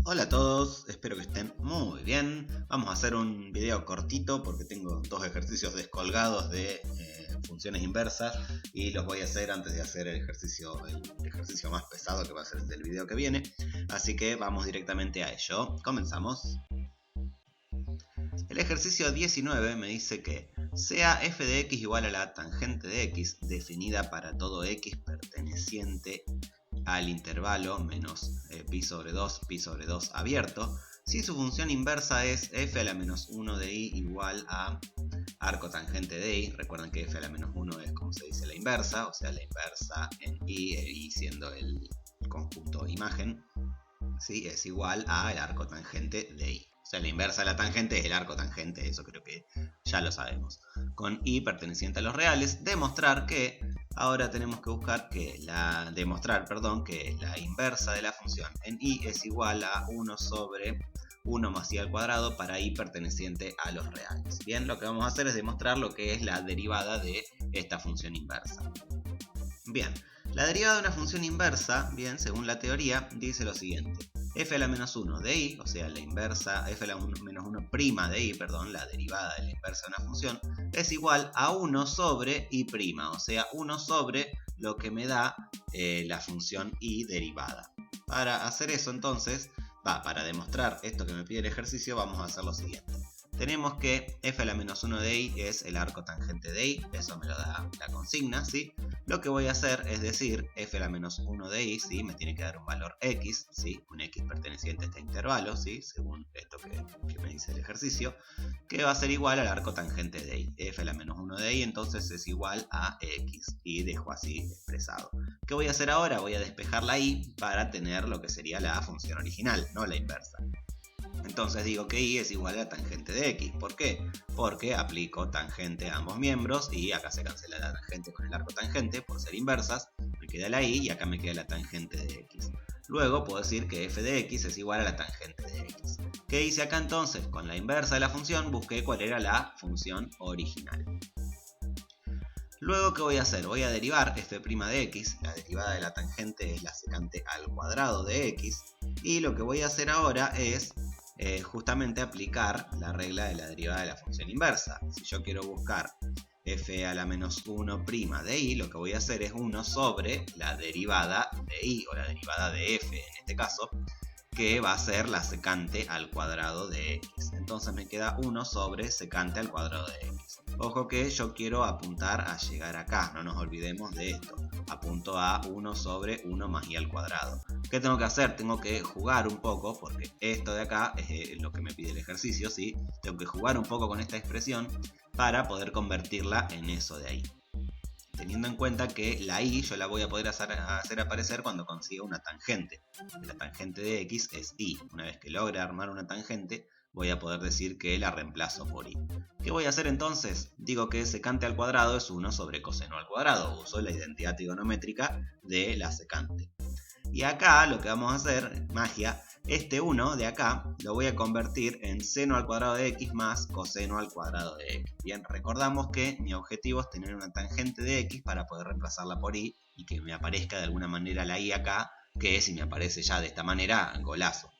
Hola a todos, espero que estén muy bien. Vamos a hacer un video cortito porque tengo dos ejercicios descolgados de funciones inversas y los voy a hacer antes de hacer el ejercicio más pesado que va a ser el del video que viene. Así que vamos directamente a ello. Comenzamos. El ejercicio 19 me dice que sea f de x igual a la tangente de x definida para todo x perteneciente al intervalo menos pi sobre 2 abierto, si su función inversa es f a la menos 1 de y igual a arco tangente de y. Recuerden que f a la menos 1 es como se dice la inversa, o sea la inversa en y siendo el conjunto imagen, ¿sí? Es igual a el arco tangente de y. O sea, la inversa de la tangente es el arco tangente, eso creo que ya lo sabemos. Con y perteneciente a los reales, ahora tenemos que buscar que demostrar que la inversa de la función en y es igual a 1 sobre 1 más y al cuadrado para y perteneciente a los reales. Bien, lo que vamos a hacer es demostrar lo que es la derivada de esta función inversa. Bien, la derivada de una función inversa, bien, según la teoría, dice lo siguiente. F a la menos 1 de y, o sea, la inversa, f a la menos 1 prima de y, perdón, la derivada de la inversa de una función, es igual a 1 sobre y prima, o sea, 1 sobre lo que me da la función y derivada. Para hacer eso entonces, para demostrar esto que me pide el ejercicio, vamos a hacer lo siguiente. Tenemos que f a la menos 1 de y es el arco tangente de y, eso me lo da la consigna, ¿sí? Lo que voy a hacer es decir, f a la menos 1 de y, ¿sí? Me tiene que dar un valor x, ¿sí? Un x perteneciente a este intervalo, ¿sí? Según esto que me dice el ejercicio, que va a ser igual al arco tangente de y. F a la menos 1 de y entonces es igual a x, y dejo así expresado. ¿Qué voy a hacer ahora? Voy a despejar la y para tener lo que sería la función original, no la inversa. Entonces digo que y es igual a la tangente de x. ¿Por qué? Porque aplico tangente a ambos miembros y acá se cancela la tangente con el arco tangente por ser inversas. Me queda la y acá me queda la tangente de x. Luego puedo decir que f de x es igual a la tangente de x. ¿Qué hice acá entonces? Con la inversa de la función busqué cuál era la función original. Luego, ¿qué voy a hacer? Voy a derivar f' de x, la derivada de la tangente es la secante al cuadrado de x, y lo que voy a hacer ahora es justamente aplicar la regla de la derivada de la función inversa. Si yo quiero buscar f a la menos 1' de y, lo que voy a hacer es 1 sobre la derivada de y, o la derivada de f en este caso, que va a ser la secante al cuadrado de x. Entonces me queda 1 sobre secante al cuadrado de x. Ojo que yo quiero apuntar a llegar acá, no nos olvidemos de esto. Apunto a 1 sobre 1 más y al cuadrado. ¿Qué tengo que hacer? Tengo que jugar un poco, porque esto de acá es lo que me pide el ejercicio, ¿sí? Tengo que jugar un poco con esta expresión para poder convertirla en eso de ahí. Teniendo en cuenta que la y yo la voy a poder hacer aparecer cuando consiga una tangente. La tangente de x es y. Una vez que logre armar una tangente, voy a poder decir que la reemplazo por y. ¿Qué voy a hacer entonces? Digo que secante al cuadrado es 1 sobre coseno al cuadrado. Uso la identidad trigonométrica de la secante. Y acá lo que vamos a hacer, magia, este 1 de acá lo voy a convertir en seno al cuadrado de x más coseno al cuadrado de x. Bien, recordamos que mi objetivo es tener una tangente de x para poder reemplazarla por y y que me aparezca de alguna manera la y acá, que si me aparece ya de esta manera, golazo.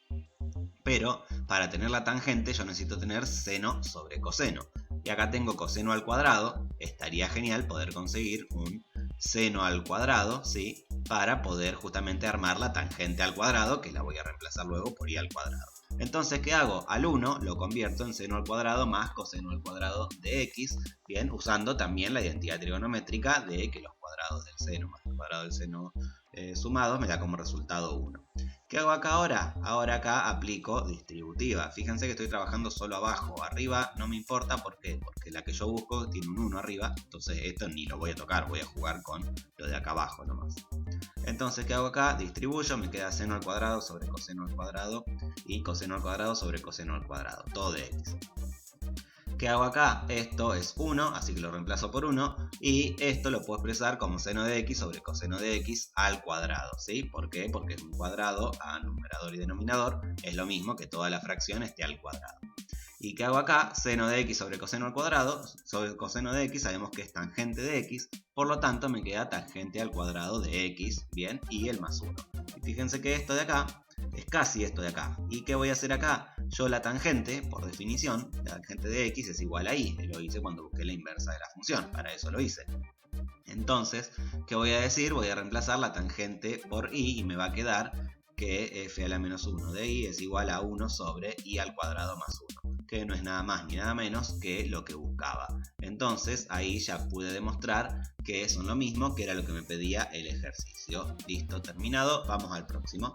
Pero para tener la tangente yo necesito tener seno sobre coseno. Y acá tengo coseno al cuadrado, estaría genial poder conseguir un seno al cuadrado, ¿sí? Para poder justamente armar la tangente al cuadrado, que la voy a reemplazar luego por y al cuadrado. Entonces, ¿qué hago? Al 1 lo convierto en seno al cuadrado más coseno al cuadrado de x, bien, usando también la identidad trigonométrica de que los cuadrados del seno más el cuadrado del seno sumados me da como resultado 1. ¿Qué hago acá ahora? Ahora acá aplico distributiva. Fíjense que estoy trabajando solo abajo. Arriba no me importa, ¿por qué? Porque la que yo busco tiene un 1 arriba, entonces esto ni lo voy a tocar, voy a jugar con lo de acá abajo nomás. Entonces, ¿qué hago acá? Distribuyo, me queda seno al cuadrado sobre coseno al cuadrado y coseno al cuadrado sobre coseno al cuadrado, todo de x. ¿Qué hago acá? Esto es 1, así que lo reemplazo por 1, y esto lo puedo expresar como seno de x sobre coseno de x al cuadrado, ¿sí? ¿Por qué? Porque es un cuadrado a numerador y denominador, es lo mismo que toda la fracción esté al cuadrado. ¿Y qué hago acá? Seno de x sobre coseno al cuadrado, sobre coseno de x sabemos que es tangente de x, por lo tanto me queda tangente al cuadrado de x, bien, y el más 1. Y fíjense que esto de acá es casi esto de acá. ¿Y qué voy a hacer acá? Yo la tangente, por definición, la tangente de x es igual a y, lo hice cuando busqué la inversa de la función, para eso lo hice. Entonces, ¿qué voy a decir? Voy a reemplazar la tangente por y me va a quedar que f a la menos 1 de y es igual a 1 sobre y al cuadrado más 1, que no es nada más ni nada menos que lo que buscaba. Entonces ahí ya pude demostrar que son lo mismo, que era lo que me pedía el ejercicio. Listo, terminado, vamos al próximo.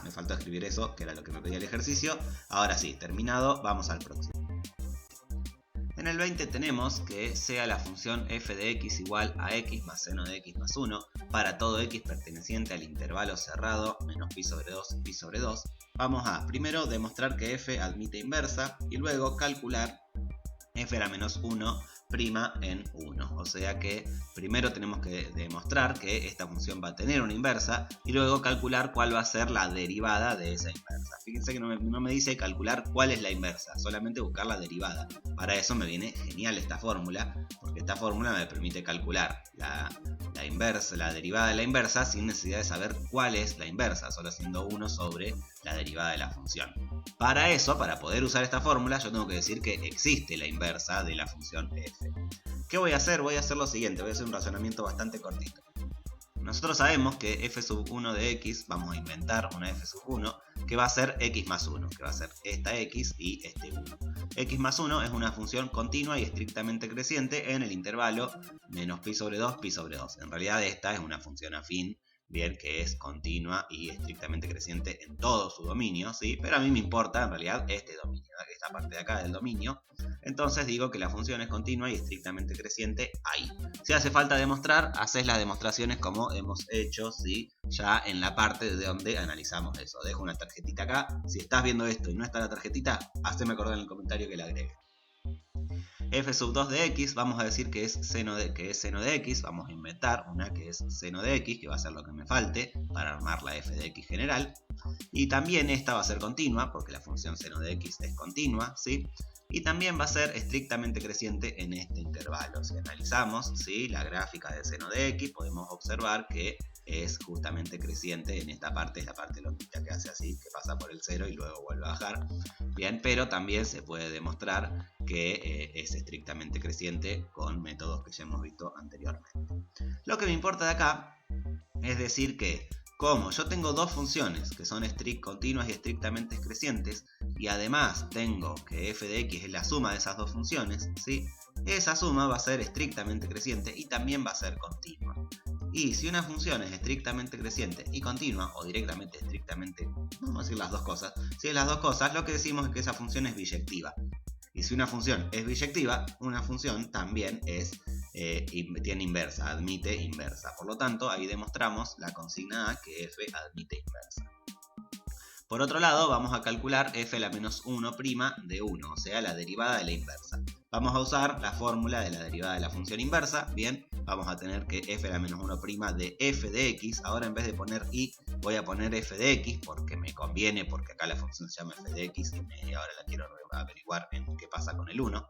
Me faltó escribir eso, que era lo que me pedía el ejercicio. Ahora sí, terminado, vamos al próximo. En el 20 tenemos que sea la función f de x igual a x más seno de x más 1 para todo x perteneciente al intervalo cerrado menos pi sobre 2, pi sobre 2. Vamos a primero demostrar que f admite inversa y luego calcular f a la menos 1 prima en 1. O sea que primero tenemos que demostrar que esta función va a tener una inversa y luego calcular cuál va a ser la derivada de esa inversa. Fíjense que no me dice calcular cuál es la inversa, solamente buscar la derivada. Para eso me viene genial esta fórmula, porque esta fórmula me permite calcular la derivada de la inversa sin necesidad de saber cuál es la inversa, solo haciendo 1 sobre la derivada de la función. Para eso, para poder usar esta fórmula, yo tengo que decir que existe la inversa de la función f. ¿Qué voy a hacer? Voy a hacer lo siguiente, voy a hacer un razonamiento bastante cortito. Nosotros sabemos que f sub 1 de x, vamos a inventar una f sub 1, que va a ser x más 1, que va a ser esta x y este 1. X más 1 es una función continua y estrictamente creciente en el intervalo menos pi sobre 2, pi sobre 2. En realidad esta es una función afín, bien, que es continua y estrictamente creciente en todo su dominio, ¿sí? Pero a mí me importa en realidad este dominio, esta parte de acá del dominio. Entonces digo que la función es continua y estrictamente creciente ahí. Si hace falta demostrar, haces las demostraciones como hemos hecho, ¿sí? Ya en la parte de donde analizamos eso. Dejo una tarjetita acá. Si estás viendo esto y no está la tarjetita, haceme acordar en el comentario que la agregue. F sub 2 de x, vamos a decir que es seno de x, vamos a inventar una que es seno de x, que va a ser lo que me falte para armar la f de x general. Y también esta va a ser continua, porque la función seno de x es continua, ¿sí? Y también va a ser estrictamente creciente en este intervalo. Si analizamos, ¿sí?, la gráfica de seno de x, podemos observar que es justamente creciente en esta parte, es la parte longita que hace así, que pasa por el 0 y luego vuelve a bajar. Bien, pero también se puede demostrar que es estrictamente creciente con métodos que ya hemos visto anteriormente. Lo que me importa de acá es decir que como yo tengo dos funciones que son continuas y estrictamente crecientes, y además tengo que f de x es la suma de esas dos funciones, ¿sí?, esa suma va a ser estrictamente creciente y también va a ser continua. Y si una función es estrictamente creciente y continua, o directamente estrictamente, vamos a decir las dos cosas, si es las dos cosas, lo que decimos es que esa función es biyectiva. Y si una función es biyectiva, una función también tiene inversa, admite inversa. Por lo tanto, ahí demostramos la consigna A, que f admite inversa. Por otro lado, vamos a calcular f a la menos 1' de 1, o sea, la derivada de la inversa. Vamos a usar la fórmula de la derivada de la función inversa. Bien, vamos a tener que f a la menos 1' de f de x. Ahora en vez de poner y, voy a poner f de x porque me conviene, porque acá la función se llama f de x y ahora la quiero averiguar en qué pasa con el 1.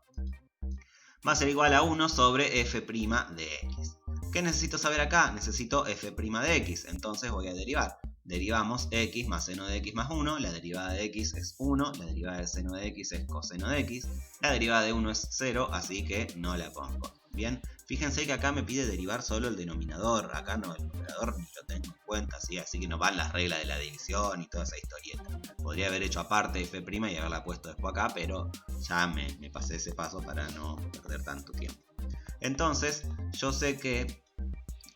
Va a ser igual a 1 sobre f' de x. ¿Qué necesito saber acá? Necesito f' de x, entonces voy a derivar. Derivamos x más seno de x más 1, la derivada de x es 1, la derivada del seno de x es coseno de x, la derivada de 1 es 0, así que no la pongo. Bien, fíjense que acá me pide derivar solo el denominador, acá no, el numerador ni lo tengo en cuenta, ¿sí? Así que no van las reglas de la división y toda esa historieta. Podría haber hecho aparte f' y haberla puesto después acá, pero ya me pasé ese paso para no perder tanto tiempo. Entonces, yo sé que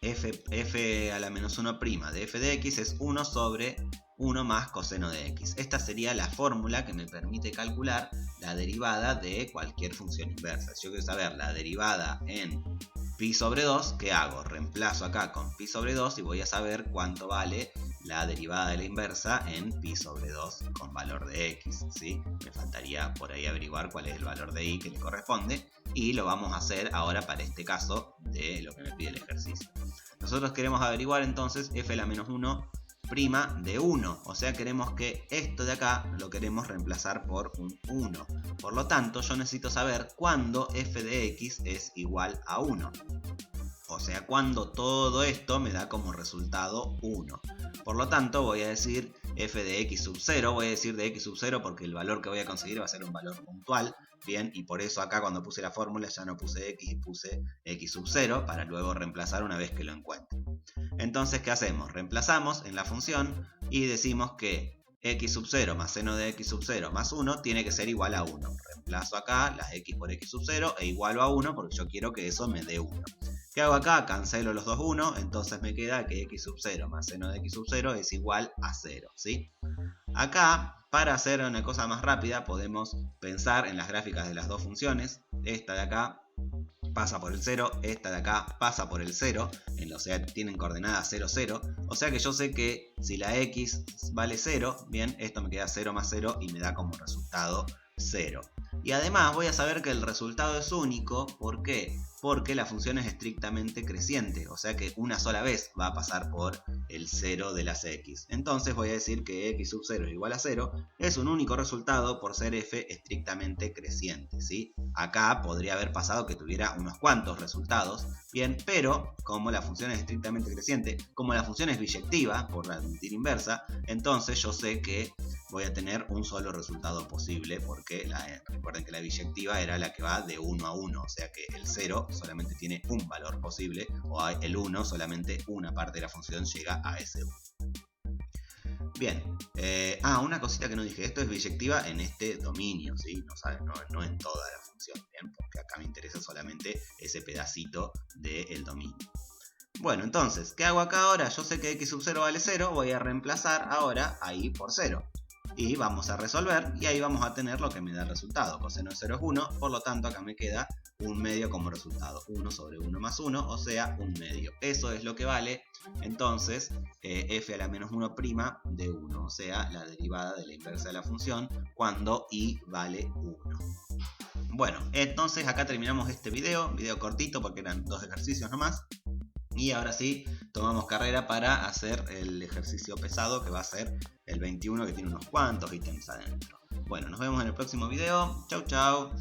f a la menos 1' de f de x es 1 sobre 1 más coseno de x. Esta sería la fórmula que me permite calcular la derivada de cualquier función inversa. Si yo quiero saber la derivada en pi sobre 2, ¿qué hago? Reemplazo acá con pi sobre 2 y voy a saber cuánto vale la derivada de la inversa en pi sobre 2 con valor de x, ¿sí? Me faltaría por ahí averiguar cuál es el valor de y que le corresponde, y lo vamos a hacer ahora para este caso de lo que me pide el ejercicio. Nosotros queremos averiguar entonces f a la menos 1 de 1. O sea, queremos que esto de acá lo queremos reemplazar por un 1. Por lo tanto, yo necesito saber cuándo f de x es igual a 1. O sea, cuando todo esto me da como resultado 1. Por lo tanto, voy a decir f de x sub 0. Voy a decir de x sub 0 porque el valor que voy a conseguir va a ser un valor puntual. Bien, y por eso acá cuando puse la fórmula ya no puse x y puse x sub 0 para luego reemplazar una vez que lo encuentre. Entonces, ¿qué hacemos? Reemplazamos en la función y decimos que x sub 0 más seno de x sub 0 más 1 tiene que ser igual a 1. Reemplazo acá las x por x sub 0 e igualo a 1 porque yo quiero que eso me dé 1. ¿Qué hago acá? Cancelo los dos 1, entonces me queda que x sub 0 más seno de x sub 0 es igual a 0, ¿sí? Acá, para hacer una cosa más rápida, podemos pensar en las gráficas de las dos funciones. Esta de acá pasa por el 0, esta de acá pasa por el 0, o sea, tienen coordenadas 0, 0. O sea que yo sé que si la x vale 0, bien, esto me queda 0 más 0 y me da como resultado 0. Y además voy a saber que el resultado es único. ¿Por qué? Porque la función es estrictamente creciente. O sea que una sola vez va a pasar por el 0 de las x. Entonces voy a decir que x sub 0 es igual a 0. Es un único resultado por ser f estrictamente creciente, ¿sí? Acá podría haber pasado que tuviera unos cuantos resultados. Bien, pero como la función es estrictamente creciente, como la función es biyectiva, por la admitir inversa, entonces yo sé que voy a tener un solo resultado posible porque recuerden que la biyectiva era la que va de 1 a 1, o sea que el 0 solamente tiene un valor posible o el 1 solamente una parte de la función llega a ese 1. Bien, una cosita que no dije, esto es biyectiva en este dominio, ¿sí? No en toda la función, ¿bien? Porque acá me interesa solamente ese pedacito del dominio. Bueno, entonces, ¿qué hago acá ahora? Yo sé que x sub 0 vale 0, voy a reemplazar ahora ahí por 0. Y vamos a resolver y ahí vamos a tener lo que me da el resultado. Coseno de 0 es 1, por lo tanto acá me queda un medio como resultado. 1 sobre 1 más 1, o sea, un medio. Eso es lo que vale, entonces, f a la menos 1' de 1, o sea, la derivada de la inversa de la función cuando y vale 1. Bueno, entonces acá terminamos este video cortito porque eran 2 ejercicios nomás. Y ahora sí, tomamos carrera para hacer el ejercicio pesado que va a ser el 21, que tiene unos cuantos ítems adentro. Bueno, nos vemos en el próximo video. Chau, chau.